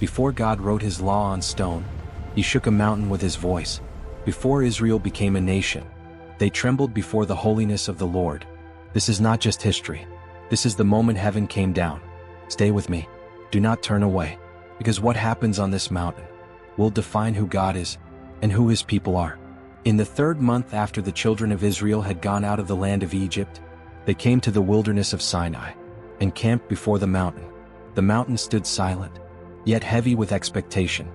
Before God wrote his law on stone, he shook a mountain with his voice. Before Israel became a nation, they trembled before the holiness of the Lord. This is not just history. This is the moment heaven came down. Stay with me. Do not turn away, because what happens on this mountain will define who God is and who his people are. In the 3rd month after the children of Israel had gone out of the land of Egypt, they came to the wilderness of Sinai and camped before the mountain. The mountain stood silent, yet heavy with expectation.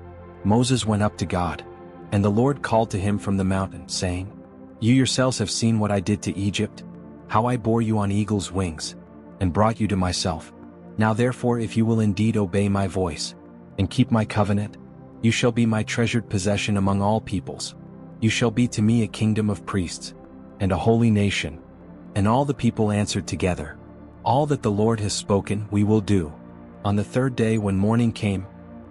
Moses went up to God, and the Lord called to him from the mountain, saying, "You yourselves have seen what I did to Egypt, how I bore you on eagle's wings, and brought you to myself. Now therefore, if you will indeed obey my voice, and keep my covenant, you shall be my treasured possession among all peoples. You shall be to me a kingdom of priests, and a holy nation." And all the people answered together, "All that the Lord has spoken we will do." On the 3rd day, when morning came,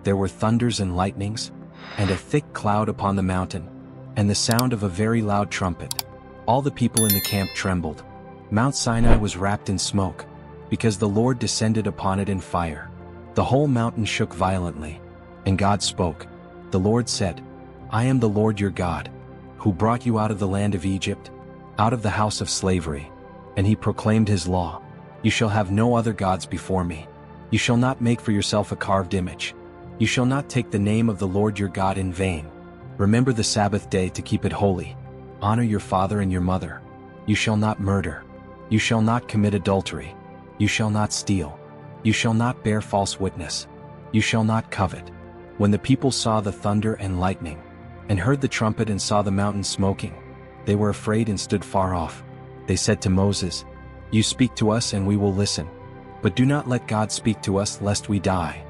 there were thunders and lightnings, and a thick cloud upon the mountain, and the sound of a very loud trumpet. All the people in the camp trembled. Mount Sinai was wrapped in smoke, because the Lord descended upon it in fire. The whole mountain shook violently, and God spoke. The Lord said, "I am the Lord your God, who brought you out of the land of Egypt, out of the house of slavery." And he proclaimed his law. "You shall have no other gods before me. You shall not make for yourself a carved image. You shall not take the name of the Lord your God in vain. Remember the Sabbath day to keep it holy. Honor your father and your mother. You shall not murder. You shall not commit adultery. You shall not steal. You shall not bear false witness. You shall not covet." When the people saw the thunder and lightning, and heard the trumpet and saw the mountain smoking, they were afraid and stood far off. They said to Moses, "You speak to us and we will listen. But do not let God speak to us lest we die."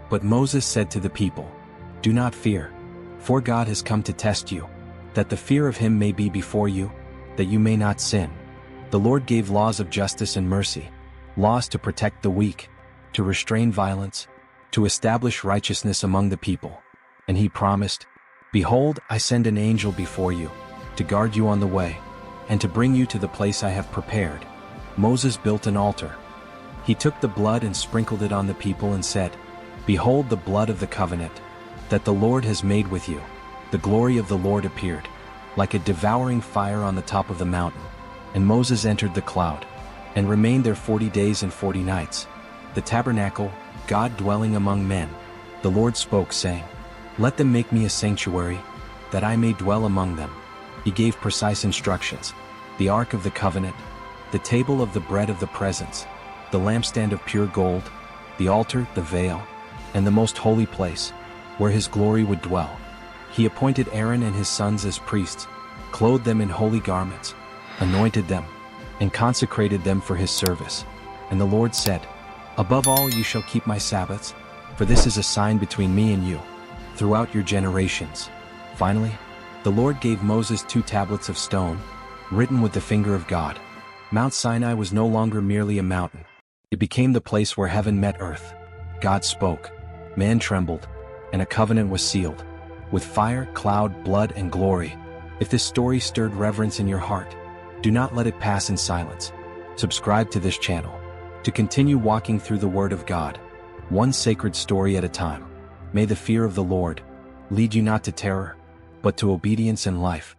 But Moses said to the people, "Do not fear, for God has come to test you, that the fear of him may be before you, that you may not sin." The Lord gave laws of justice and mercy, laws to protect the weak, to restrain violence, to establish righteousness among the people. And he promised, "Behold, I send an angel before you, to guard you on the way, and to bring you to the place I have prepared." Moses built an altar. He took the blood and sprinkled it on the people and said, "Behold the blood of the covenant that the Lord has made with you." The glory of the Lord appeared, like a devouring fire on the top of the mountain. And Moses entered the cloud, and remained there 40 days and 40 nights. The tabernacle, God dwelling among men. The Lord spoke, saying, "Let them make me a sanctuary, that I may dwell among them." He gave precise instructions: the ark of the covenant, the table of the bread of the presence, the lampstand of pure gold, the altar, the veil, and the most holy place, where his glory would dwell. He appointed Aaron and his sons as priests, clothed them in holy garments, anointed them, and consecrated them for his service. And the Lord said, "Above all you shall keep my Sabbaths, for this is a sign between me and you, throughout your generations." Finally, the Lord gave Moses 2 tablets of stone, written with the finger of God. Mount Sinai was no longer merely a mountain. It became the place where heaven met earth. God spoke, man trembled, and a covenant was sealed, with fire, cloud, blood, and glory. If this story stirred reverence in your heart, do not let it pass in silence. Subscribe to this channel to continue walking through the Word of God, one sacred story at a time. May the fear of the Lord lead you not to terror, but to obedience and life.